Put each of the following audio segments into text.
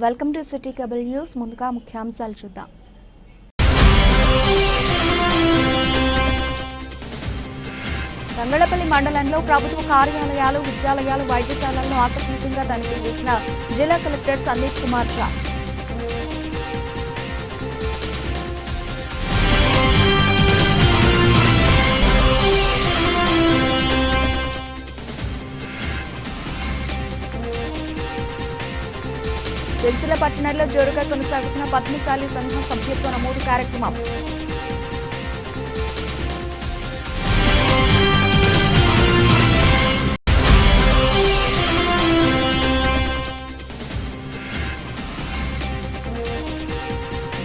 Welcome to city cable news. ముందుగా ముఖ్యాంశాలు చూద్దాం. తంగళపల్లి మండలంలో ప్రభుత్వ కార్యాలయాలు, విద్యాలయాలు, వైద్యశాలలను ఆకస్మికంగా తనిఖీ చేసిన జిల్లా కలెక్టర్ సందీప్ కుమార్ ఝా. సిరిసిల్ల పట్టణంలో జోరుగా కొనసాగుతున్న పద్మశాలి సంఘం సభ్యత్వ నమోదు కార్యక్రమం.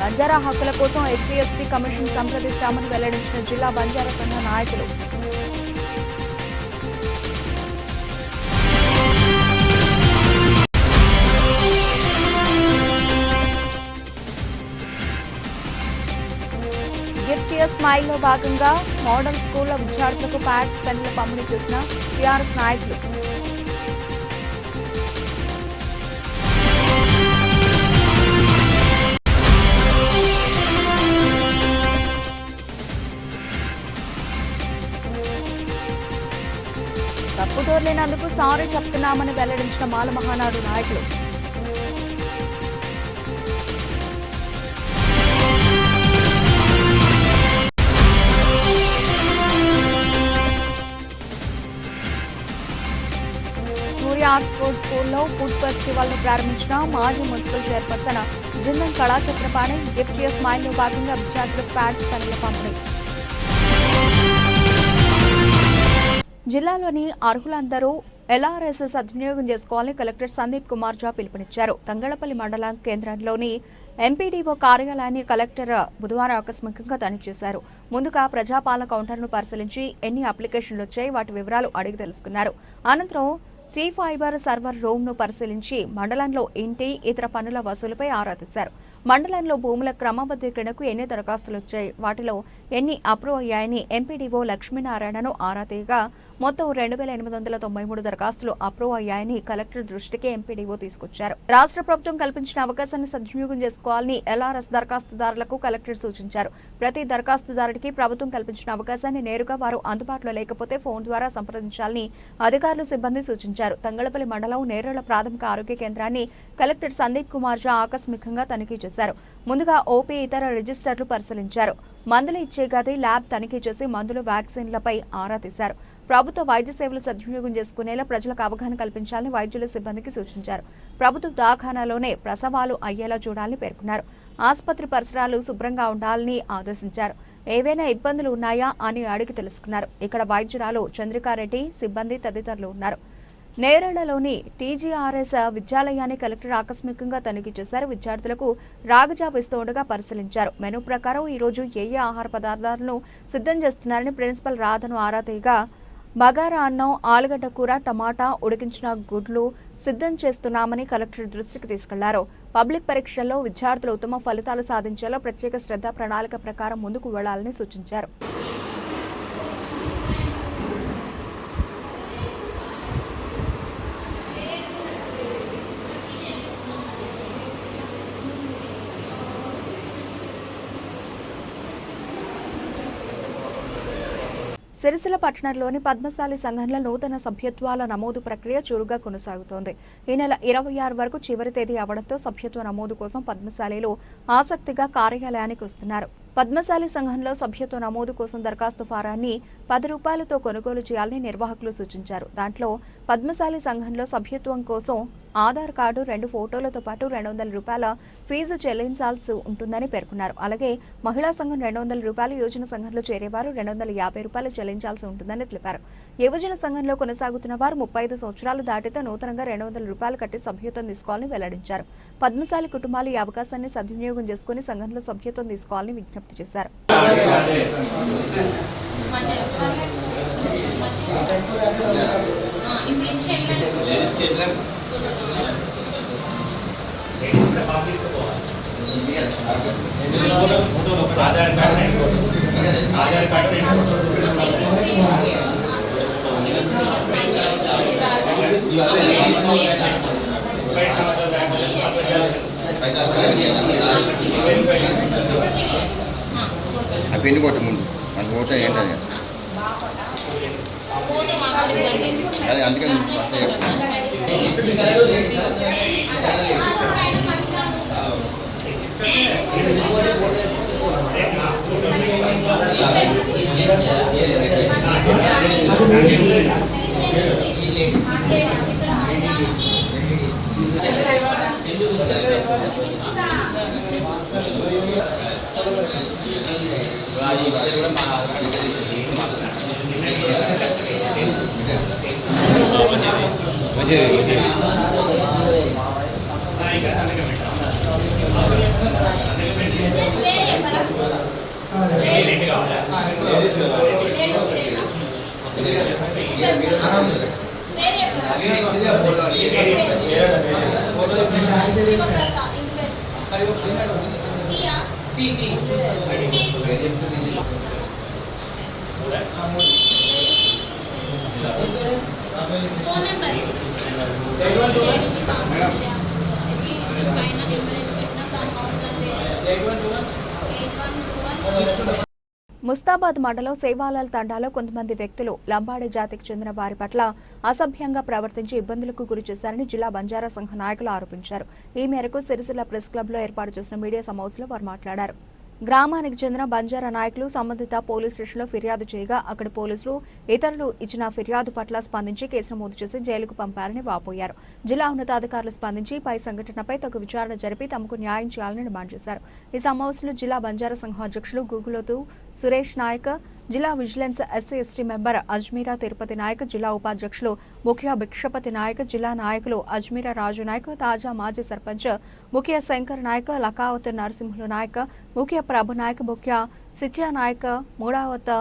బంజారా హక్కుల కోసం ఎస్సీ ఎస్టీ కమిషన్ సంప్రదిస్తామని వెల్లడించిన జిల్లా బంజారా సంఘ నాయకులు. గిఫ్ట్ ఇయర్ స్మైల్ లో భాగంగా మోడల్ స్కూల్లో విద్యార్థులకు ప్యాడ్స్, పెన్నులు పంపిణీ చేసిన టీఆర్ఎస్ నాయకులు. తప్పుదోర్లేనందుకు సారీ చెప్తున్నామని వెల్లడించిన మాల మహానాడు నాయకులు. సూర్య ఆక్స్ఫోర్డ్ స్కూల్లో ఫుడ్ ఫెస్టివల్ ను ప్రారంభించిన మాజీ మున్సిపల్ చైర్పర్సన్ జిందం కళా చక్రపాణి. గిఫ్ట్ ఇయర్ స్మైల్ లో భాగంగా విద్యార్థులకు ప్యాడ్స్, పెన్నుల పంపిణీ. జిల్లాలోని అర్హులందరూ ఎల్ఆర్ఎస్ సద్వినియోగం చేసుకోవాలని కలెక్టర్ సందీప్ కుమార్ ఝా పిలుపునిచ్చారు. తంగళపల్లి మండల కేంద్రంలోని ఎంపీడీఓ కార్యాలయాన్ని కలెక్టర్ బుధవారం ఆకస్మికంగా తనిఖీ చేశారు. ముందుగా ప్రజాపాలన కౌంటర్ను పరిశీలించి ఎన్ని అప్లికేషన్లు వచ్చాయి, వాటి వివరాలు అడిగి తెలుసుకున్నారు. అనంతరం టీ ఫైబర్ సర్వర్ రూమ్ ను పరిశీలించి మండలంలో ఇంటి, ఇతర పన్నుల వసూలుపై ఆరా తీశారు. మండలంలో భూముల క్రమబద్ధీకరణకు ఎన్ని దరఖాస్తులు వచ్చాయి, వాటిలో ఎన్ని అప్రూవ్ అయ్యాయని ఎంపీడీఓ లక్ష్మీనారాయణను ఆరా తీయగా మొత్తం 2893 దరఖాస్తులు అప్రూవ్ అయ్యాయని కలెక్టర్ దృష్టికి ఎంపీడీఓ తీసుకొచ్చారు. రాష్ట్ర ప్రభుత్వం కల్పించిన అవకాశాన్ని సద్వినియోగం చేసుకోవాలని ఎల్ఆర్ఎస్ దరఖాస్తుదారులకు కలెక్టర్ సూచించారు. ప్రతి దరఖాస్తుదారుడికి ప్రభుత్వం కల్పించిన అవకాశాన్ని నేరుగా వారు అందుబాటులో లేకపోతే ఫోన్ ద్వారా సంప్రదించాలని అధికారులు, సిబ్బంది సూచించారు. తంగళపల్లి మండలం నేరేళ్ల ప్రాథమిక ఆరోగ్య కేంద్రాన్ని కలెక్టర్ సందీప్ కుమార్ ఝా ఆకస్మికంగా తనిఖీ చేశారు. ముందుగా ఓపీ, ఇతర రిజిస్టర్లు పరిశీలించారు. మందులు ఇచ్చే గది, ల్యాబ్ తనిఖీ చేసి మందులు, వ్యాక్సిన్లపై ఆరా తీశారు. ప్రభుత్వ వైద్య సేవలు సద్వినియోగం చేసుకునేలా ప్రజలకు అవగాహన కల్పించాలని వైద్యుల సిబ్బందికి సూచించారు. ప్రభుత్వ దవాఖానాలోనే ప్రసవాలు అయ్యేలా చూడాలని పేర్కొన్నారు. ఆసుపత్రి పరిసరాలు శుభ్రంగా ఉండాలని ఆదేశించారు. ఏవైనా ఇబ్బందులు ఉన్నాయా అని అడిగి తెలుసుకున్నారు. ఇక్కడ వైద్యురాలు చంద్రికారెడ్డి, సిబ్బంది తదితరులు ఉన్నారు. నేరేళ్లలోని టీజీఆర్ఎస్ విద్యాలయాన్ని కలెక్టర్ ఆకస్మికంగా తనిఖీ చేశారు. విద్యార్థులకు రాగజావ ఇస్తుండగా పరిశీలించారు. మెనూ ప్రకారం ఈ రోజు ఏ ఆహార పదార్థాలను సిద్ధం చేస్తున్నారని ప్రిన్సిపల్ రాధను ఆరా తీయగా బగారా అన్నం, ఆలుగడ్డ కూర, టమాటా, ఉడికించిన గుడ్లు సిద్ధం చేస్తున్నామని కలెక్టర్ దృష్టికి తీసుకెళ్లారు. పబ్లిక్ పరీక్షల్లో విద్యార్థులు ఉత్తమ ఫలితాలు సాధించేలా ప్రత్యేక శ్రద్ధ, ప్రణాళిక ప్రకారం ముందుకు వెళ్లాలని సూచించారు. సిరిసిల్ల పట్టణంలోని పద్మశాలి సంఘంలో నూతన సభ్యత్వాల నమోదు ప్రక్రియ చురుగ్గా కొనసాగుతోంది. ఈ నెల 26 వరకు చివరి తేదీ అవడంతో సభ్యత్వ నమోదు కోసం పద్మశాలిలు ఆసక్తిగా కార్యాలయానికి వస్తున్నారు. పద్మశాలి సంఘంలో సభ్యత్వ నమోదు కోసం దరఖాస్తు ఫారాన్ని 10 రూపాయలతో కొనుగోలు చేయాలని నిర్వాహకులు సూచించారు. దాంట్లో పద్మశాలి సంఘంలో సభ్యత్వం కోసం ఆధార్ కార్డు, 2 ఫోటోలతో పాటు 200 రూపాయల ఫీజు చెల్లించాల్సి ఉంటుందని పేర్కొన్నారు. అలాగే మహిళా సంఘం 200 రూపాయలు, యువజన సంఘంలో చేరేవారు 250 రూపాయలు చెల్లించాల్సి ఉంటుందని తెలిపారు. యువజన సంఘంలో కొనసాగుతున్న వారు 35 సంవత్సరాలు దాటితే నూతనంగా 200 రూపాయలు కట్టి సభ్యత్వం తీసుకోవాలని వెల్లడించారు. పద్మశాలి కుటుంబాలు ఈ అవకాశాన్ని సద్వినియోగం చేసుకుని సంఘంలో సభ్యత్వం తీసుకోవాలని విజ్ఞప్తి చేశారు. ఆ పిన్ కొట్టు ముందు మన ఫోటో ఏంటది అదే అందుకని ముస్తాబాద్ మండలం సేవాలాల్ తండాలో కొంతమంది వ్యక్తులు లంబాడి జాతికి చెందిన వారి పట్ల అసభ్యంగా ప్రవర్తించి ఇబ్బందులకు గురి చేశారని జిల్లా బంజారా సంఘ నాయకులు ఆరోపించారు. ఈ మేరకు సిరిసిల్ల ప్రెస్ క్లబ్లో ఏర్పాటు చేసిన మీడియా సమావేశంలో వారు మాట్లాడారు. గ్రామానికి చెందిన బంజారా నాయకులు సంబంధిత పోలీస్ స్టేషన్లో ఫిర్యాదు చేయగా అక్కడి పోలీసులు ఇతరులు ఇచ్చిన ఫిర్యాదు పట్ల స్పందించి కేసు నమోదు చేసి జైలుకు పంపారని వాపోయారు. జిల్లా ఉన్నతాధికారులు స్పందించి పై సంఘటనపై తగు విచారణ జరిపి తమకు న్యాయం చేయాలని డిమాండ్ చేశారు. ఈ సమావేశంలో జిల్లా బంజారా సంఘం అధ్యక్షులు గూగులోతు సురేష్ నాయక్, జిల్లా vigilance SC ST member Ajmeera Tirupati Naik, జిల్లా ఉపాధ్యక్షులు ముఖ్య భిక్షపతి నాయక్, జిల్లా నాయకులు అజ్మీరా రాజు నాయక్, తాజా మాజీ సర్పంచ్ ముఖ్య శంకర్ నాయక్, లకావత్ నరసింహులు నాయక్, ముఖ్య ప్రభు నాయక్, ముఖ్య సిత్యా నాయక్, మూడావత్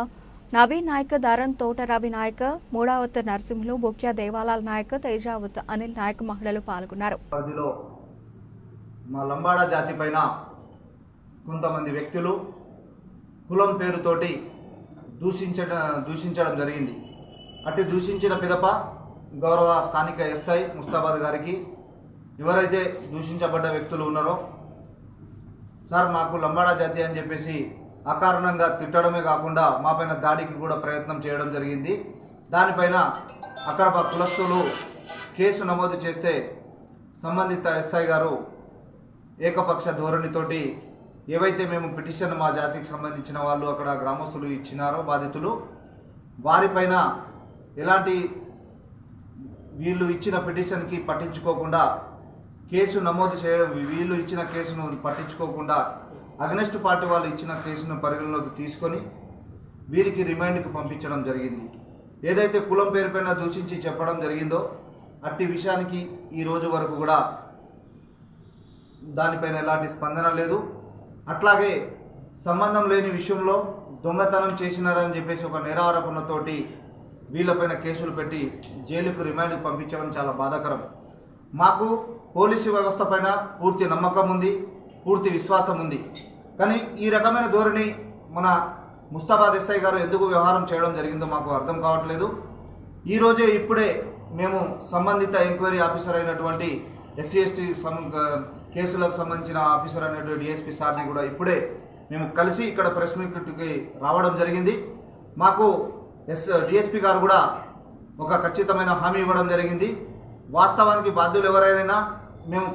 నవీన్ నాయక్, ధరన్ తోట రవి నాయక్, మూడావత్ నరసింహులు, ముఖ్య దేవాలాల్ నాయక్, తేజావత్ అనిల్ నాయక్ మహిళలు పాల్గొన్నారు. మా లంబాడా జాతి పైన కొంతమంది వ్యక్తులు కులం పేరుతోటి దూషించడం జరిగింది. అటు దూషించిన పిదప గౌరవ స్థానిక ఎస్ఐ ముస్తాబాద్ గారికి ఎవరైతే దూషించబడ్డ వ్యక్తులు ఉన్నారో, సార్ మాకు లంబాడా జాతి అని చెప్పేసి అకారణంగా తిట్టడమే కాకుండా మా పైన దాడికి కూడా ప్రయత్నం చేయడం జరిగింది. దానిపైన అక్కడ కులస్తులు కేసు నమోదు చేస్తే సంబంధిత ఎస్ఐ గారు ఏకపక్ష ధోరణితోటి ఏవైతే మేము పిటిషన్ మా జాతికి సంబంధించిన వాళ్ళు అక్కడ గ్రామస్తులు ఇచ్చినారో బాధితులు, వారిపైన ఎలాంటి వీళ్ళు ఇచ్చిన పిటిషన్కి పట్టించుకోకుండా కేసు నమోదు చేయడం, వీళ్ళు ఇచ్చిన కేసును పట్టించుకోకుండా అగనెస్ట్ పార్టీ వాళ్ళు ఇచ్చిన కేసును పరిగణలోకి తీసుకొని వీరికి రిమైండ్కి పంపించడం జరిగింది. ఏదైతే కులం పేరుపైన దూషించి చెప్పడం జరిగిందో అట్టి విషయానికి ఈ రోజు వరకు కూడా దానిపైన ఎలాంటి స్పందన లేదు. అట్లాగే సంబంధం లేని విషయంలో దొంగతనం చేసినారని చెప్పేసి ఒక నేరారోపణతోటి వీళ్ళపైన కేసులు పెట్టి జైలుకు రిమాండ్కి పంపించడం చాలా బాధాకరం. మాకు పోలీసు వ్యవస్థ పైన పూర్తి నమ్మకం ఉంది, పూర్తి విశ్వాసం ఉంది. కానీ ఈ రకమైన ధోరణి మన ముస్తాబాద్ ఎస్ఐ గారు ఎందుకు వ్యవహారం చేయడం జరిగిందో మాకు అర్థం కావట్లేదు. ఈరోజే ఇప్పుడే మేము సంబంధిత ఎంక్వైరీ ఆఫీసర్ అయినటువంటి ఎస్సీ ఎస్టీ కేసులకు సంబంధించిన ఆఫీసర్ అనేటువంటి డిఎస్పీ సార్ని కూడా ఇప్పుడే మేము కలిసి ఇక్కడ ప్రెస్ మీట్కి రావడం జరిగింది. మాకు డిఎస్పీ గారు కూడా ఒక ఖచ్చితమైన హామీ ఇవ్వడం జరిగింది. వాస్తవానికి బాధ్యులు ఎవరైనా మేము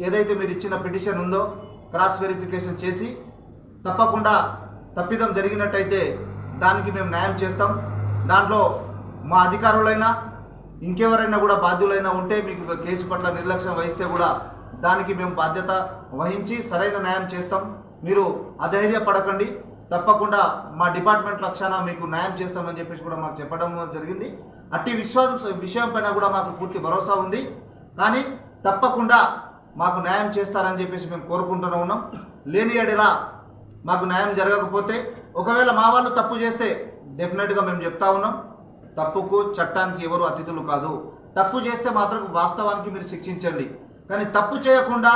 ఏదైతే మీరు ఇచ్చిన పిటిషన్ ఉందో క్రాస్ వెరిఫికేషన్ చేసి తప్పకుండా తప్పిదం జరిగినట్టయితే దానికి మేము న్యాయం చేస్తాం. దాంట్లో మా అధికారులైనా ఇంకెవరైనా కూడా బాధ్యులైనా ఉంటే మీకు కేసు పట్ల నిర్లక్ష్యం వహిస్తే కూడా దానికి మేము బాధ్యత వహించి సరైన న్యాయం చేస్తాం. మీరు అధైర్యపడకండి, తప్పకుండా మా డిపార్ట్మెంట్ పక్షాన మీకు న్యాయం చేస్తామని చెప్పేసి కూడా మాకు చెప్పడం జరిగింది. అట్టి విషయం పైన కూడా మాకు పూర్తి భరోసా ఉంది. కానీ తప్పకుండా మాకు న్యాయం చేస్తారని చెప్పేసి మేము కోరుకుంటూనే ఉన్నాం. లేని ఎడలా మాకు న్యాయం జరగకపోతే ఒకవేళ మా వాళ్ళు తప్పు చేస్తే డెఫినెట్గా మేము చెప్తా ఉన్నాం, తప్పుకు చట్టానికి ఎవరు అతిథులు కాదు. తప్పు చేస్తే మాత్రం వాస్తవానికి మీరు శిక్షించండి. కానీ తప్పు చేయకుండా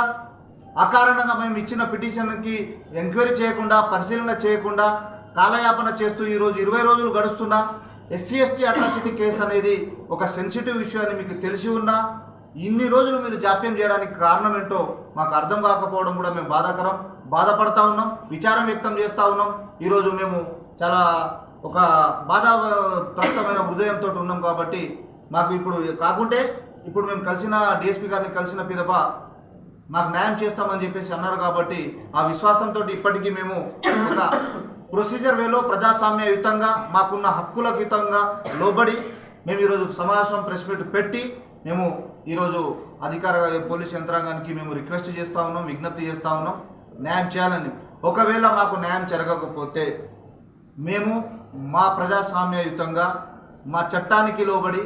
అకారణంగా మేము ఇచ్చిన పిటిషన్కి ఎంక్వైరీ చేయకుండా పరిశీలన చేయకుండా కాలయాపన చేస్తూ ఈరోజు 20 రోజులు గడుస్తున్నా ఎస్సీ ఎస్టీ అట్రాసిటీ కేసు అనేది ఒక సెన్సిటివ్ ఇష్యూ అని మీకు తెలిసి ఉన్నా ఇన్ని రోజులు మీరు జాప్యం చేయడానికి కారణం ఏంటో మాకు అర్థం కాకపోవడం కూడా మేము బాధపడతా ఉన్నాం, విచారం వ్యక్తం చేస్తూ ఉన్నాం. ఈరోజు మేము చాలా ఒక బాధాత్రస్తమైన హృదయంతో ఉన్నాం. కాబట్టి మాకు ఇప్పుడు మేము కలిసిన డిఎస్పీ గారిని కలిసిన పిదప మాకు న్యాయం చేస్తామని చెప్పేసి అన్నారు. కాబట్టి ఆ విశ్వాసంతో ఇప్పటికీ మేము ఒక ప్రొసీజర్ వేలో ప్రజాస్వామ్యయుతంగా మాకున్న హక్కులకు యుతంగా లోబడి మేము ఈరోజు సమావేశం ప్రెస్ మీట్ పెట్టి మేము ఈరోజు అధికార పోలీస్ యంత్రాంగానికి మేము రిక్వెస్ట్ చేస్తూ ఉన్నాం, విజ్ఞప్తి చేస్తూ ఉన్నాం న్యాయం చేయాలని. ఒకవేళ మాకు న్యాయం జరగకపోతే మేము మా ప్రజాస్వామ్యయుతంగా మా చట్టానికి లోబడి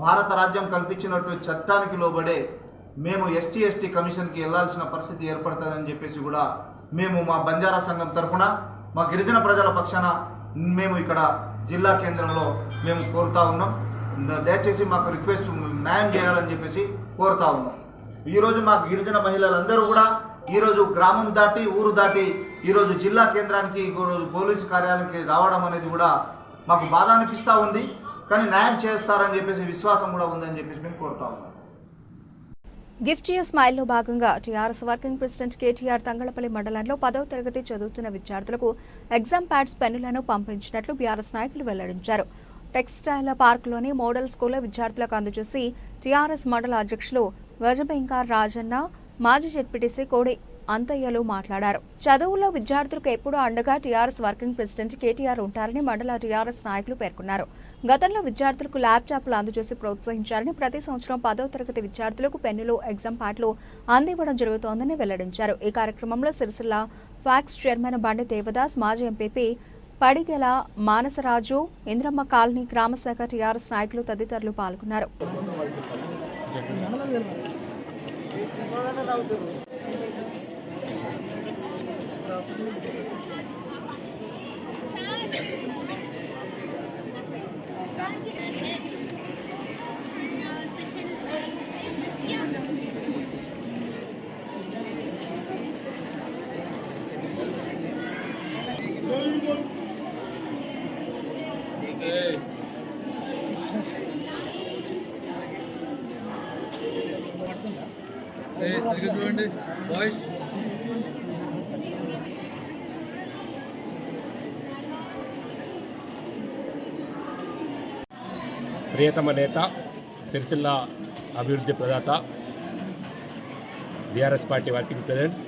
భారత రాజ్యం కల్పించినటువంటి చట్టానికి లోబడే మేము ఎస్టీ కమిషన్కి వెళ్లాల్సిన పరిస్థితి ఏర్పడుతుందని చెప్పేసి కూడా మేము మా బంజారా సంఘం తరఫున మా గిరిజన ప్రజల పక్షాన మేము ఇక్కడ జిల్లా కేంద్రంలో మేము కోరుతా ఉన్నాం. దయచేసి మాకు రిక్వెస్ట్ న్యాయం చేయాలని చెప్పేసి కోరుతా ఉన్నాం. ఈరోజు మా గిరిజన మహిళలందరూ కూడా ఈరోజు గ్రామం దాటి ఊరు దాటి ఈరోజు జిల్లా కేంద్రానికి ఈరోజు పోలీసు కార్యాలయానికి రావడం అనేది కూడా మాకు బాధ అనిపిస్తూ ఉంది. కానీ న్యాయం చేస్తారని చెప్పేసి విశ్వాసం కూడా ఉందని చెప్పేసి మేము కోరుతా ఉన్నాం. గిఫ్ట్ ఇయర్ స్మైల్లో భాగంగా TRS working president KTR Thangallapalli మండలంలో 10వ తరగతి చదువుతున్న విద్యార్థులకు ఎగ్జామ్ ప్యాడ్స్ పెన్నులను పంపించినట్లు బీఆర్ఎస్ నాయకులు వెల్లడించారు. టెక్స్టైల్ పార్క్లోని మోడల్ స్కూల్లో విద్యార్థులకు అందజేసి టీఆర్ఎస్ మండల అధ్యక్షులు గజబెంకార్ రాజన్న, మాజీ జెడ్పీటీసీ కోడి అంతయ్యలు మాట్లాడారు. చదువుల్లో విద్యార్థులకు ఎప్పుడూ అండగా టీఆర్ఎస్ వర్కింగ్ ప్రెసిడెంట్ కేటీఆర్ ఉంటారని మండల టీఆర్ఎస్ నాయకులు పేర్కొన్నారు. గతంలో విద్యార్థులకు ల్యాప్టాప్లు అందజేసి ప్రోత్సహించారని, ప్రతి సంవత్సరం 10వ తరగతి విద్యార్థులకు పెన్నులు, ఎగ్జామ్ ప్యాడ్లు అందివ్వడం జరుగుతోందని వెల్లడించారు. ఈ కార్యక్రమంలో సిరిసిల్ల ఫ్యాక్స్ చైర్మన్ బండి దేవదాస్, మాజీ ఎంపీపీ పడిగెల మానసరాజు, ఇంద్రమ్మ కాలనీ గ్రామశాఖ టీఆర్ఎస్ నాయకులు తదితరులు పాల్గొన్నారు. సరిగ్గా చూడండి వాయిస్. ప్రియతమ నేత, సిరిసిల్ల అభివృద్ధి ప్రదాత, BRS party working president,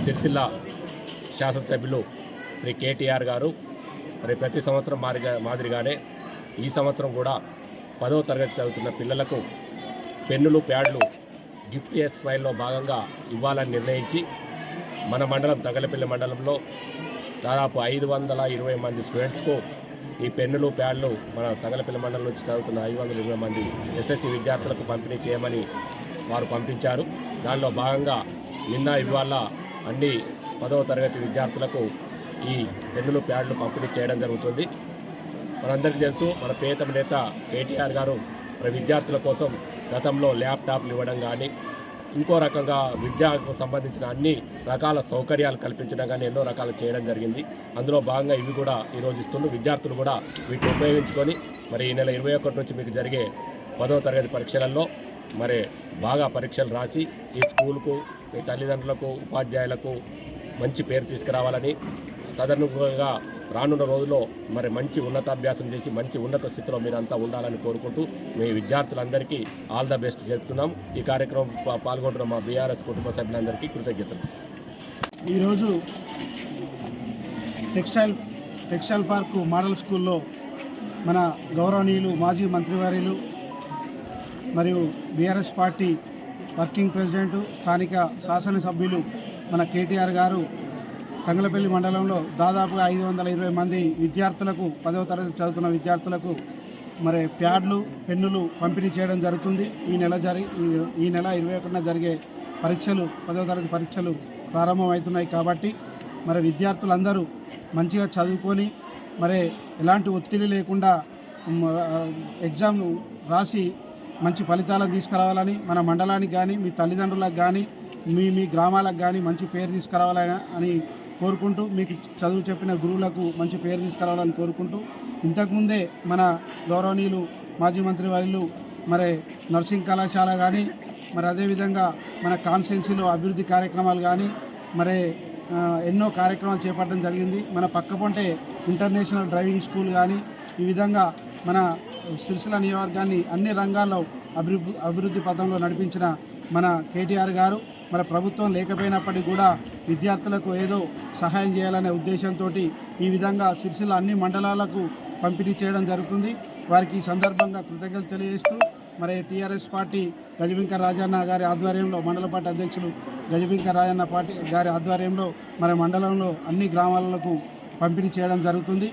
Sircilla శాసనసభ్యులు శ్రీ కేటీఆర్ గారు మరి ప్రతి సంవత్సరం మాదిరిగానే ఈ సంవత్సరం కూడా 10వ తరగతి చదువుతున్న పిల్లలకు పెన్నులు, ప్యాడ్లు గిఫ్ట్ ఇయర్ స్మైల్లో భాగంగా ఇవ్వాలని నిర్ణయించి మన మండలం తంగళపల్లి మండలంలో దాదాపు 520 మంది స్టూడెంట్స్కు ఈ పెన్నులు, ప్యాడ్లు మన తంగళపల్లి మండలం నుంచి చదువుతున్న 520 మంది ఎస్ఎస్సి విద్యార్థులకు పంపిణీ చేయమని వారు పంపించారు. దానిలో భాగంగా నిన్న ఇవాళ అన్ని 10వ తరగతి విద్యార్థులకు ఈ పెన్నులు, ప్యాడ్లు పంపిణీ చేయడం జరుగుతుంది. మనందరికీ తెలుసు, మన ప్రియతమ నేత కేటీఆర్ గారు విద్యార్థుల కోసం గతంలో ల్యాప్టాప్లు ఇవ్వడం కానీ, ఇంకో రకంగా విద్యకు సంబంధించిన అన్ని రకాల సౌకర్యాలు కల్పించడం కానీ ఎన్నో రకాలు చేయడం జరిగింది. అందులో భాగంగా ఇవి కూడా ఈరోజు ఇస్తున్నారు. విద్యార్థులు కూడా వీటిని ఉపయోగించుకొని మరి ఈ నెల 21 నుంచి మీకు జరిగే 10వ తరగతి పరీక్షలలో మరి బాగా పరీక్షలు రాసి ఈ స్కూల్కు, మీ తల్లిదండ్రులకు, ఉపాధ్యాయులకు మంచి పేరు తీసుకురావాలని, తదనుగుణంగా రానున్న రోజుల్లో మరి మంచి ఉన్నతాభ్యాసం చేసి మంచి ఉన్నత స్థితిలో మీరంతా ఉండాలని కోరుకుంటూ మీ విద్యార్థులందరికీ ఆల్ ద బెస్ట్ చెప్తున్నాం. ఈ కార్యక్రమం పాల్గొంటున్న మా బీఆర్ఎస్ కుటుంబ సభ్యులందరికీ కృతజ్ఞతలు. ఈరోజు టెక్స్టైల్ పార్కు మోడల్ స్కూల్లో మన గౌరవనీయులు మాజీ మంత్రివర్యులు మరియు బీఆర్ఎస్ పార్టీ వర్కింగ్ ప్రెసిడెంట్, స్థానిక శాసనసభ్యులు మన కేటీఆర్ గారు తంగళపల్లి మండలంలో దాదాపు 520 మంది విద్యార్థులకు 10వ తరగతి చదువుతున్న విద్యార్థులకు మరి ప్యాడ్లు, పెన్నులు పంపిణీ చేయడం జరుగుతుంది. ఈ నెల 21న జరిగే పరీక్షలు, 10వ తరగతి పరీక్షలు ప్రారంభమవుతున్నాయి. కాబట్టి మరి విద్యార్థులందరూ మంచిగా చదువుకొని మరి ఎలాంటి ఒత్తిడి లేకుండా ఎగ్జామ్ రాసి మంచి ఫలితాలను తీసుకురావాలని, మన మండలానికి కానీ, మీ తల్లిదండ్రులకు కానీ, మీ గ్రామాలకు కానీ మంచి పేరు తీసుకురావాలని అని కోరుకుంటూ, మీకు చదువు చెప్పిన గురువులకు మంచి పేరు తీసుకురావాలని కోరుకుంటూ, ఇంతకుముందే మన గౌరవనీయులు మాజీ మంత్రి వర్యులు మరి నర్సింగ్ కళాశాల కానీ మరి అదేవిధంగా మన కాన్స్టిట్యున్సీలో అభివృద్ధి కార్యక్రమాలు కానీ మరి ఎన్నో కార్యక్రమాలు చేపట్టడం జరిగింది. మన పక్కపొంటే ఇంటర్నేషనల్ డ్రైవింగ్ స్కూల్ కానీ ఈ విధంగా మన సిరిసిల్ల నియోజకవర్గాన్ని అన్ని రంగాల్లో అభివృద్ధి పథంలో నడిపించిన మన కేటీఆర్ గారు మన ప్రభుత్వం లేకపోయినప్పటికీ కూడా విద్యార్థులకు ఏదో సహాయం చేయాలనే ఉద్దేశంతో ఈ విధంగా సిరిసిల్ల అన్ని మండలాలకు పంపిణీ చేయడం జరుగుతుంది. వారికి ఈ సందర్భంగా కృతజ్ఞతలు తెలియజేస్తూ మరి టీఆర్ఎస్ పార్టీ గజబింక రాజన్న గారి ఆధ్వర్యంలో మండల పార్టీ అధ్యక్షులు గజబింక రాజన్న పార్టీ గారి ఆధ్వర్యంలో మరి మండలంలో అన్ని గ్రామాలకు పంపిణీ చేయడం జరుగుతుంది.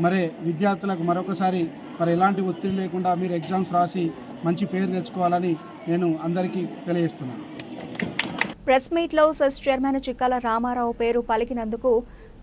మరి విద్యార్థులకు మరొకసారి మరి ఎలాంటి ఒత్తిడి లేకుండా మీరు ఎగ్జామ్స్ రాసి మంచి పేరు తెచ్చుకోవాలని నేను అందరికీ తెలియజేస్తున్నాను. ప్రెస్ మీట్లో సెస్ చైర్మన్ చిక్కాల రామారావు పేరు పలికినందుకు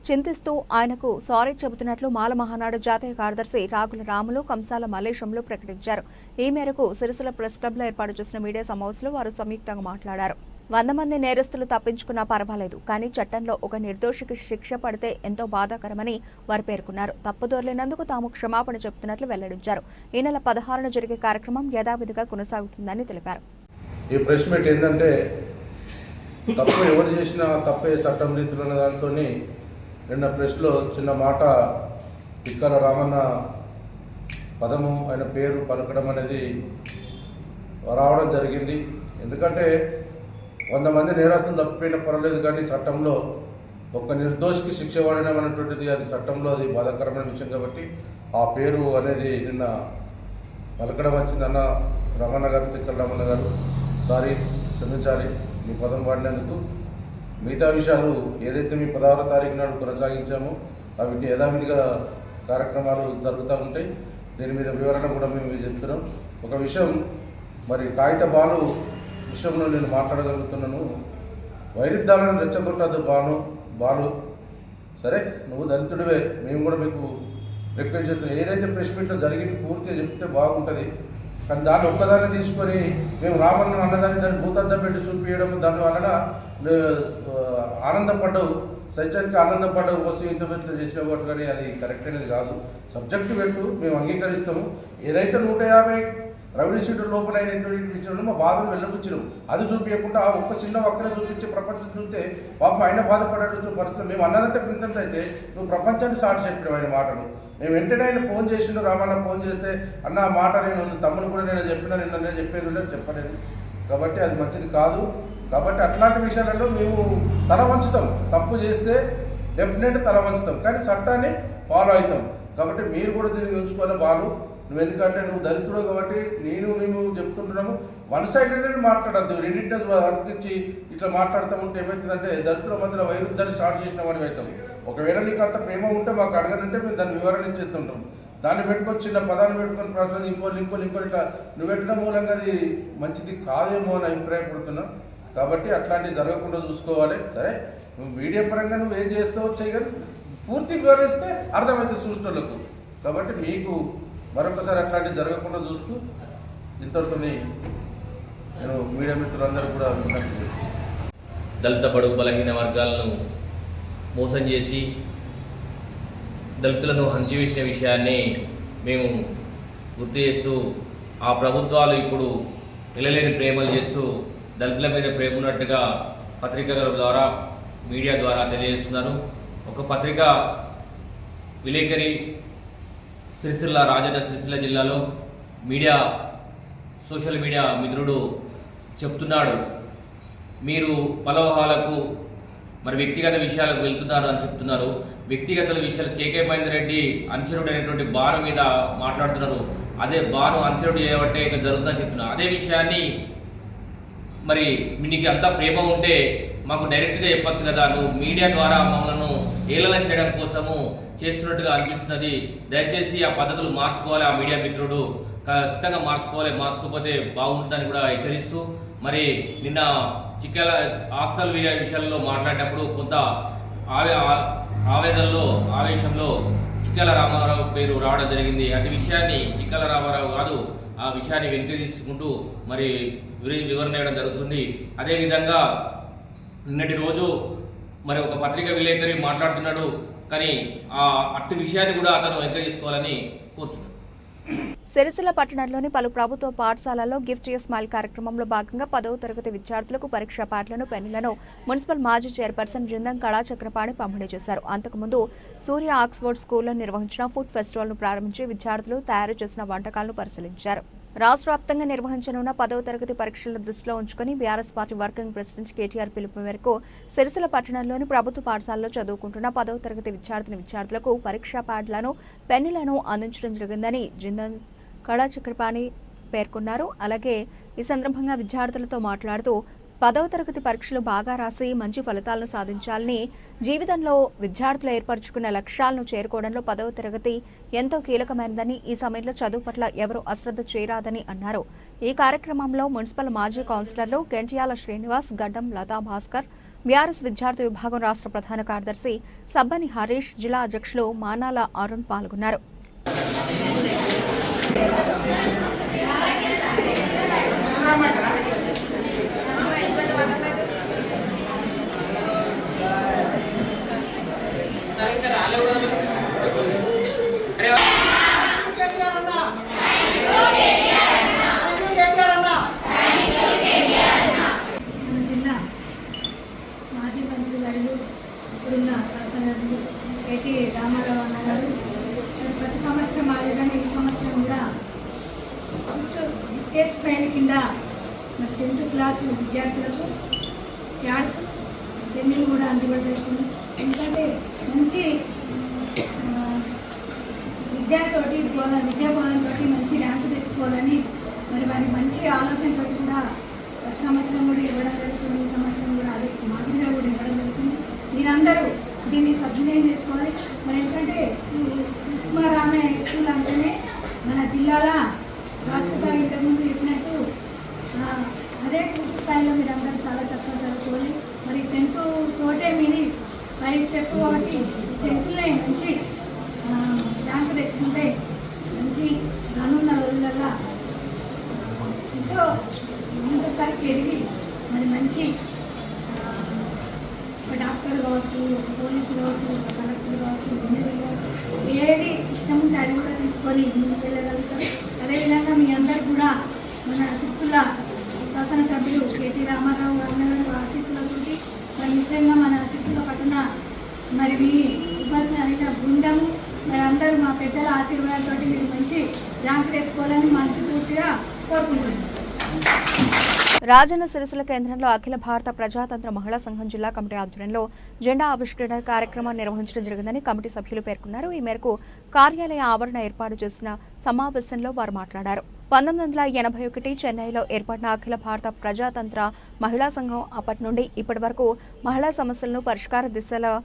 చింతిస్తూ ఆయనకు సారీ చెబుతున్నట్లు మాల మహానాడు జాతీయ కార్యదర్శి రాగుల రాములు కంసాల మల్లేశంలు ప్రకటించారు. ఈ మేరకు సిరిసిల్ల ప్రెస్ క్లబ్లో ఏర్పాటు చేసిన మీడియా సమావేశంలో వారు సంయుక్తంగా మాట్లాడారు. 100 మంది నేరస్తులు తప్పించుకున్నా పర్వాలేదు, కానీ చట్టంలో ఒక నిర్దోషికి శిక్ష పడితే ఎంతో బాధాకరమని వారు పేర్కొన్నారు. తప్పుదొర్లినందుకు తాము క్షమాపణ చెబుతున్నట్లు వెల్లడించారు. ఈ నెల 16న జరిగే కార్యక్రమం యథావిధిగా కొనసాగుతుందని తెలిపారు. ఈ ప్రెస్ మీట్ ఏంటంటే తప్పు ఎవరు చేసినా తప్పే చట్టం రీతిలో ఉన్న దాంతో నిన్న ప్రెస్లో చిన్న మాట చిక్కాల రామన్న పదము ఆయన పేరు పలకడం అనేది రావడం జరిగింది. ఎందుకంటే 100 మంది నేరస్తులు తప్పిపోయినా పర్వాలేదు, కానీ చట్టంలో ఒక నిర్దోషికి శిక్ష పడడం అనేటువంటిది అది చట్టంలో అది బాధాకరమైన విషయం కాబట్టి ఆ పేరు అనేది నిన్న పలకడం వచ్చిందన్న రమణ గారు, చిక్కల రమణ గారు సారీ క్షమించాలి మీ పదం వాడినందుకు. మిగతా విషయాలు ఏదైతే మీ 16వ తారీఖు నాడు కొనసాగించామో అవి యథావిధిగా కార్యక్రమాలు జరుగుతూ ఉంటాయి. దీని మీద వివరణ కూడా మేము చెప్తున్నాం. ఒక విషయం మరి కాగిత బాలు విషయంలో నేను మాట్లాడగలుగుతున్నాను. వైరుధ్యాలను రెచ్చగొట్టదు బాలు సరే నువ్వు దళితుడివే, మేము కూడా మీకు రిక్వెస్ట్ చేస్తున్నాం. ఏదైతే ప్రెస్ మీట్లో జరిగింది పూర్తిగా చెప్తే బాగుంటుంది, కానీ దాన్ని ఒక్కదాన్ని తీసుకొని మేము రామన్న అన్నదాన్ని దాన్ని భూతద్దం పెట్టి చూపించడం దానివలన ఆనందపడ్డావు, సత్యానికి ఆనందపడ్డావు కోసం ఇంత పెద్ద చేసిన ఒకటి, కానీ అది కరెక్ట్ అనేది కాదు. సబ్జెక్టు పెట్టు, మేము అంగీకరిస్తాము. ఏదైతే 150 రౌడీ సీటు లోపల అయినటువంటి మా బాధలు వెళ్ళబుచ్చినాం, అది చూపించకుండా ఆ ఒక్క చిన్న ఒక్కనే చూపించే ప్రపంచం చూస్తే పాప ఆయన బాధపడేటట్టు పరిస్థితి. మేము అన్నదంటే పింతంత అయితే నువ్వు ప్రపంచాన్ని సాటి చెప్పినావు ఆయన మాటలు. మేము వెంటనే ఆయన ఫోన్ చేసిండు, రామన్న ఫోన్ చేస్తే అన్న ఆ మాట నేను తమ్ముడు కూడా నేను చెప్పినా, నిన్న నేను చెప్పేది ఉంటే చెప్పలేదు. కాబట్టి అది మంచిది కాదు. కాబట్టి అట్లాంటి విషయాలలో మేము తల వంచుతాం. తప్పు చేస్తే డెఫినెట్ తల వంచుతాం, కానీ చట్టాన్ని ఫాలో అవుతాం. కాబట్టి మీరు కూడా దీన్ని ఉంచుకోవాలి బాలు. నువ్వు ఎందుకంటే నువ్వు దళితుడు కాబట్టి మేము చెప్తుంటున్నాము. వన్ సైడెడ్ మాట్లాడద్దు, రెండింటిని అతికించి ఇట్లా మాట్లాడుతూ ఉంటే ఏమవుతుందంటే దళితుల మధ్యలో వైరుధ్యాన్ని స్టార్ట్ చేసిన వాడిని అవుతాం. ఒకవేళ నీకు అంత ప్రేమ ఉంటే మాకు అడగనంటే మేము దాన్ని వివరణ ఇచ్చేస్తుంటాం. దాన్ని పెట్టుకొని చిన్న పదాన్ని పెట్టుకొని ప్రశ్న ఇంకో ఇట్లా నువ్వు పెట్టిన మూలంగా అది మంచిది కాదేమో అని అభిప్రాయపడుతున్నాం. కాబట్టి అట్లాంటివి జరగకుండా చూసుకోవాలి. సరే నువ్వు మీడియా పరంగా నువ్వు ఏం చేస్తావో చేయగలి పూర్తి వివరిస్తే అర్థమవుతుంది చూసేటోళ్ళకు. కాబట్టి మీకు మరొకసారి అట్లాంటివి జరగకుండా చూస్తూ ఇంతటితో నేను మీడియా మిత్రులందరూ కూడా విజ్ఞప్తి చేస్తాను. దళిత బడుగు బలహీన వర్గాలను మోసం చేసి దళితులను హంచివేసిన విషయాన్ని మేము గుర్తు చేస్తూ ఆ ప్రభుత్వాలు ఇప్పుడు నిలలేని ప్రేమలు చేస్తూ దళితుల మీద ప్రేమ ఉన్నట్టుగా పత్రికల ద్వారా మీడియా ద్వారా తెలియజేస్తున్నారు. ఒక పత్రిక విలేకరి సిరిసిల్ల జిల్లాలో సోషల్ మీడియా మిత్రుడు చెప్తున్నాడు, మీరు పలవహాలకు మరి వ్యక్తిగత విషయాలకు వెళ్తున్నారు అని చెప్తున్నారు. వ్యక్తిగత విషయాలు కేకే మహేందర్ రెడ్డి అనుచరుడు అనేటువంటి బాను మీద మాట్లాడుతున్నారు. అదే బాను అనుచరుడు చేయబట్టే ఇక జరుగుతుందని చెప్తున్నారు. అదే విషయాన్ని మరి నీకు అంతా ప్రేమ ఉంటే మాకు డైరెక్ట్గా చెప్పచ్చు కదా, నువ్వు మీడియా ద్వారా మమ్మల్ని ఏలన చేయడం కోసము చేస్తున్నట్టుగా అనిపిస్తున్నది. దయచేసి ఆ పద్ధతులు మార్చుకోవాలి. ఆ మీడియా మిత్రుడు ఖచ్చితంగా మార్చుకోకపోతే బాగుంటుందని కూడా హెచ్చరిస్తూ మరి నిన్న చిక్కాల హాస్టల్ విషయాల్లో మాట్లాడేటప్పుడు కొంత ఆవేశంలో చిక్కాల రామారావు పేరు రావడం జరిగింది. అటు విషయాన్ని చిక్కాల రామారావు కాదు, ఆ విషయాన్ని వెనక్కి తీసుకుంటూ మరి వివరణ ఇవ్వడం జరుగుతుంది. అదేవిధంగా నిన్నటి రోజు మరి ఒక పత్రిక విలేకరి మాట్లాడుతున్నాడు, కానీ ఆ అట్టి విషయాన్ని కూడా అతను వెనక్కి తీసుకోవాలని కోరుతున్నాడు. సిరిసిల్ల పట్టణంలోని పలు ప్రభుత్వ పాఠశాలల్లో గిఫ్ట్ ఏ స్మైల్ కార్యక్రమంలో భాగంగా 10వ తరగతి విద్యార్థులకు పరీక్షా ప్యాడ్లను, పెన్నులను మున్సిపల్ మాజీ చైర్పర్సన్ జిందం కళాచక్రపాణి పంపిణీ చేశారు. అంతకుముందు సూర్య ఆక్స్ఫోర్డ్ స్కూల్లో నిర్వహించిన ఫుడ్ ఫెస్టివల్ను ప్రారంభించి విద్యార్థులు తయారు చేసిన వంటకాలను పరిశీలించారు. రాష్ట్ర వ్యాప్తంగా నిర్వహించనున్న 10వ తరగతి పరీక్షలను దృష్టిలో ఉంచుకుని BRS party working president KTR పిలుపు మేరకు సిరిసిల్ల పట్టణంలోని ప్రభుత్వ పాఠశాలలో చదువుకుంటున్న 10వ తరగతి విద్యార్థులకు పరీక్షా ప్యాడ్లను, పెన్నులను అందించడం జరిగిందని జిందన్ కళాచక్రపాణి పేర్కొన్నారు. అలాగే ఈ సందర్భంగా విద్యార్థులతో మాట్లాడుతూ 10వ తరగతి పరీక్షలు బాగా రాసి మంచి ఫలితాలను సాధించాలని, జీవితంలో విద్యార్థులు ఏర్పరచుకున్న లక్ష్యాలను చేరుకోవడంలో 10వ తరగతి ఎంతో కీలకమైనదని, ఈ సమయంలో చదువు పట్ల ఎవరూ అశ్రద్ధ చేయరాదని అన్నారు. ఈ కార్యక్రమంలో మున్సిపల్ మాజీ కౌన్సిలర్లు గెంటియాల శ్రీనివాస్, గడ్డం లతా భాస్కర్, బీఆర్ఎస్ విద్యార్థి విభాగం రాష్ట్ర ప్రధాన కార్యదర్శి సబ్బని హరీష్, జిల్లా అధ్యక్షులు మానాల అరుణ్ పాల్గొన్నారు. జిల్లా మాజీ మంత్రి గారు, ఇప్పుడున్న శాసనసభ్యులు కేటీ రామారావు అన్న గారు ప్రతి సంవత్సరం మాదిరిగానే ఈ సంవత్సరం కూడా కేస్ ఫైల్ కింద 10th క్లాసు విద్యార్థులకు ప్యాడ్స్, పెన్నులు కూడా అందుబాటులో. ఎందుకంటే మంచి విద్యాబోధనతో మంచి ర్యాంకు తెచ్చుకోవాలని మరి వారి మంచి ఆలోచనతో కూడా ప్రతి సంవత్సరం కూడా ఇవ్వడం జరుగుతుంది. ఈ సంవత్సరం కూడా అదే మాదిరిగా కూడా ఇవ్వడం జరుగుతుంది. మీరందరూ దీన్ని సద్వినియోగం చేసుకోవాలి. మరి ఎందుకంటే ఈ ఉస్మారామయ్య హై స్కూల్ అంటేనే మన జిల్లాలో రాష్ట్రంగా ఇంతకుముందు చెప్పినట్టు అదే పూర్తి స్థాయిలో మీరు అందరూ చాలా చక్కగా చదువుకోవాలి. మరి 10th తోటే మీది పై స్టెప్ కాబట్టి 10thలో మంచి ర్యాంకు తెచ్చుకుంటే మంచి రానున్న రోజులలో ఎంతో ఇంతసారికి ఎదిగి మరి మంచి ఒక డాక్టర్ కావచ్చు, ఒక పోలీసు కావచ్చు, ఒక కలెక్టర్ కావచ్చు, ఇంజనీర్ కావచ్చు, ఏది ఇష్టం ఉంటే అది కూడా తీసుకొని ముందుకు వెళ్ళగలుగుతారు. అదేవిధంగా మీ అందరు కూడా మన సిరిసిల్ల శాసనసభ్యులు కేటీ రామారావు గారి ఆశీస్సులతో మరి ముఖ్యంగా మన సిరిసిల్ల పట్టణ మరి మీ ఉపాధ్యాయుల బృందము మరి అందరూ మా పెద్దల ఆశీర్వాదంతో మీరు మంచి ర్యాంకు తెచ్చుకోవాలని మనస్ఫూర్తిగా కోరుకుంటున్నాను. రాజన్న సిరిసిల్ల కేంద్రంలో అఖిల భారత ప్రజాతంత్ర మహిళా సంఘం జిల్లా కమిటీ ఆధ్వర్యంలో జెండా ఆవిష్కరణ కార్యక్రమాన్ని నిర్వహించడం జరిగిందని కమిటీ సభ్యులు పేర్కొన్నారు. ఈ మేరకు కార్యాలయ ఆవరణ ఏర్పాటు చేసిన సమావేశంలో వారు మాట్లాడారు. 1981 చెన్నైలో ఏర్పడిన అఖిల భారత ప్రజాతంత్ర మహిళా సంఘం అప్పటి నుండి ఇప్పటి వరకు మహిళా సమస్యలను పరిష్కార దిశలో,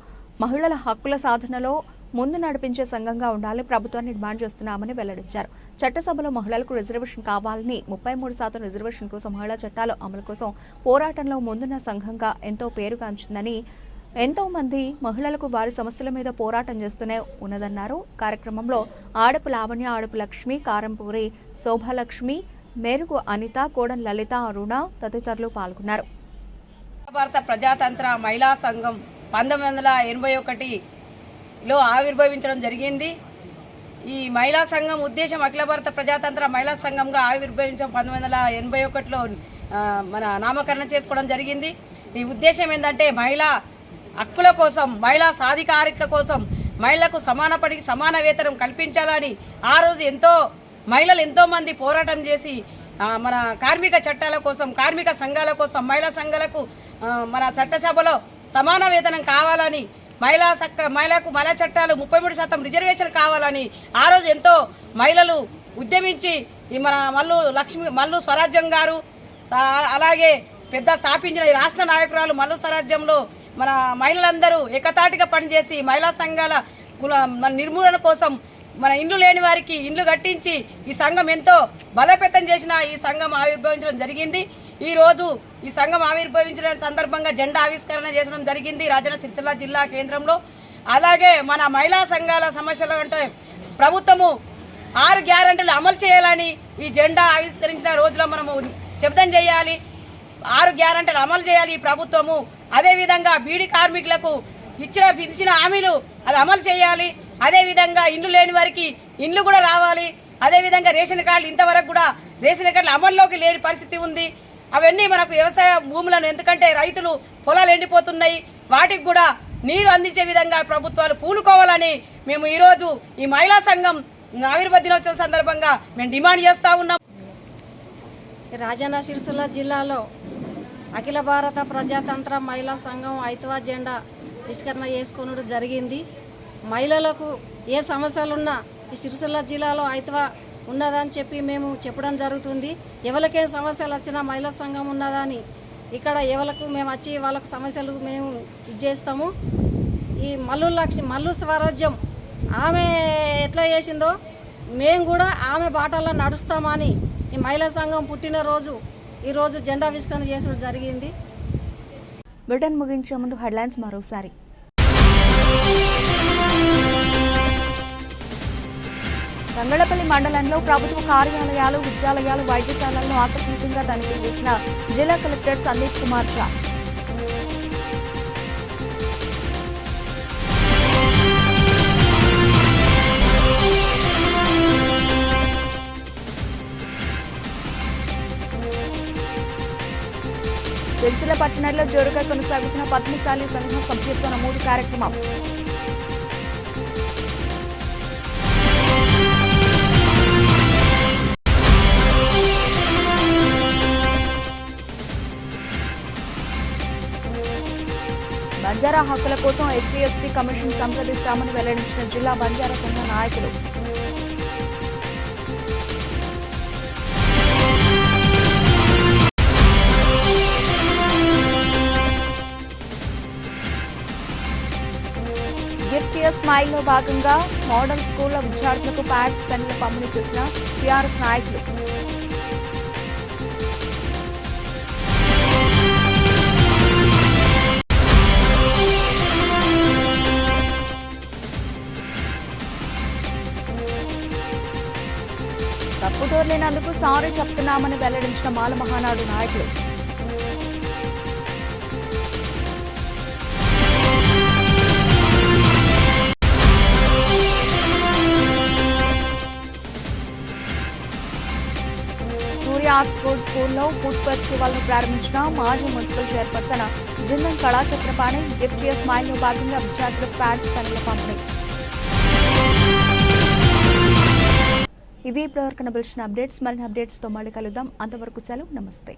మహిళల హక్కుల సాధనలో ముందు నడిపించే సంఘంగా ఉండాలని ప్రభుత్వాన్ని డిమాండ్ చేస్తున్నామని వెల్లడించారు. చట్టసభలో మహిళలకు రిజర్వేషన్ కావాలని, 33% రిజర్వేషన్ కోసం మహిళా చట్టాల అమలు కోసం పోరాటంలో ముందున్న సంఘంగా ఎంతో పేరుగాంచిందని, ఎంతో మంది మహిళలకు వారి సమస్యల మీద పోరాటం చేస్తూనే ఉన్నదన్నారు. కార్యక్రమంలో ఆడపు లావణ్య, ఆడపు లక్ష్మి, కారంపూరి శోభాలక్ష్మి, మేరుగు అనిత, కోడన్ లలిత, అరుణ తదితరులు పాల్గొన్నారు. భారత ప్రజాతంత్ర మహిళా సంఘం 1981లో ఆవిర్భవించడం జరిగింది. ఈ మహిళా సంఘం ఉద్దేశం అఖిల భారత ప్రజాతంత్ర మహిళా సంఘంగా ఆవిర్భవించడం 1981లో మన నామకరణం చేసుకోవడం జరిగింది. ఈ ఉద్దేశం ఏంటంటే మహిళా హక్కుల కోసం, మహిళా సాధికారిక కోసం, మహిళలకు సమాన వేతనం కల్పించాలని ఆ రోజు మహిళలు ఎంతోమంది పోరాటం చేసి మన కార్మిక చట్టాల కోసం, కార్మిక సంఘాల కోసం, మహిళా సంఘాలకు మన చట్టసభలో సమాన వేతనం కావాలని, మహిళలకు మహిళా చట్టాలు 33% రిజర్వేషన్ కావాలని ఆ రోజు ఎంతో మహిళలు ఉద్యమించి మన మల్లు స్వరాజ్యం గారు, అలాగే పెద్ద స్థాపించిన ఈ రాష్ట్ర నాయకురాలు మల్లు స్వరాజ్యంలో మన మహిళలందరూ ఏకతాటిగా పనిచేసి మహిళా సంఘాల నిర్మూలన కోసం మన ఇండ్లు లేని వారికి ఇండ్లు కట్టించి ఈ సంఘం ఎంతో బలోపేతం చేసిన ఈ సంఘం ఆవిర్భవించడం జరిగింది. ఈ రోజు ఈ సంఘం ఆవిర్భవించిన సందర్భంగా జెండా ఆవిష్కరణ చేయడం జరిగింది రాజన్న సిరిసిల్ల జిల్లా కేంద్రంలో. అలాగే మన మహిళా సంఘాల సమస్యలు అంటే ప్రభుత్వము 6 గ్యారెంటీలు అమలు చేయాలని ఈ జెండా ఆవిష్కరించిన రోజులో మనము శబ్దం చేయాలి. 6 గ్యారెంటీలు అమలు చేయాలి ఈ ప్రభుత్వము. అదేవిధంగా బీడీ కార్మికులకు ఇచ్చిన హామీలు అది అమలు చేయాలి. అదేవిధంగా ఇండ్లు లేని వారికి ఇండ్లు కూడా రావాలి. అదేవిధంగా రేషన్ కార్డులు ఇంతవరకు కూడా రేషన్ కార్డులు అమల్లోకి లేని పరిస్థితి ఉంది. అవన్నీ మనకు వ్యవసాయ భూములను, ఎందుకంటే రైతులు పొలాలు ఎండిపోతున్నాయి, వాటికి కూడా నీరు అందించే విధంగా ప్రభుత్వాలు పూనుకోవాలని మేము ఈరోజు ఈ మహిళా సంఘం ఆవిర్భావ దినోత్సవం సందర్భంగా మేము డిమాండ్ చేస్తూ ఉన్నాం. రాజన్న సిరిసిల్ల జిల్లాలో అఖిల భారత ప్రజాతంత్ర మహిళా సంఘం ఐత్వా జెండా ఆవిష్కరణ చేసుకున్నది జరిగింది. మహిళలకు ఏ సమస్యలున్నా ఈ సిరిసిల్ల జిల్లాలో ఐత్వా ఉన్నదని చెప్పి మేము చెప్పడం జరుగుతుంది. ఎవరికేం సమస్యలు వచ్చినా మహిళా సంఘం ఉన్నదని ఇక్కడ ఎవరికి మేము వచ్చి వాళ్ళకు సమస్యలు మేము చేస్తాము. ఈ మల్లు స్వరాజ్యం ఆమె ఎట్లా చేసిందో మేము కూడా ఆమె బాటల్లో నడుస్తామని ఈ మహిళా సంఘం పుట్టినరోజు ఈరోజు జెండా ఆవిష్కరణ చేసడం జరిగింది. బ్రిటన్ ముగించే ముందు హెడ్లైన్స్ మరోసారి. తంగళపల్లి మండలంలో ప్రభుత్వ కార్యాలయాలు, విద్యాలయాలు, వైద్యశాలలను ఆకస్మికంగా తనిఖీ చేసిన జిల్లా కలెక్టర్ సందీప్ కుమార్ ఝా. సిరిసిల్ల పట్టణంలో జోరుగా కొనసాగుతున్న పద్మశాలి సంఘం సభ్యత్వ నమోదు కార్యక్రమం. బంజారా హక్కుల కోసం ఎస్సీ ఎస్టీ కమిషన్ సంప్రదిస్తామని వెల్లడించిన జిల్లా బంజారా సంఘ నాయకులు. గిఫ్ట్ ఇయర్ స్మైల్లో భాగంగా మోడల్ స్కూళ్ల విద్యార్థులకు ప్యాడ్స్, పెన్నుల పంపిణీ చేసిన టీఆర్ఎస్ నాయకులు. తప్పుదోర్లేనందుకు సారీ చెప్తున్నామని వెల్లడించిన మాల మహానాడు నాయకులు. సూర్య ఆక్స్ఫోర్డ్ స్కూల్లో ఫుడ్ ఫెస్టివల్ ను ప్రారంభించిన మాజీ municipal chairperson Jindam Kalachakrapani. Gift ఇయర్ స్మైల్లో భాగంగా విద్యార్థులకు ప్యాడ్స్, పెన్నుల పంపిణీ. ఇవి ఇప్పటివరకు కనబడిన అప్డేట్స్. మరిన్ని అప్డేట్స్తో మళ్ళీ కలుద్దాం. అంతవరకు సెలవు. నమస్తే.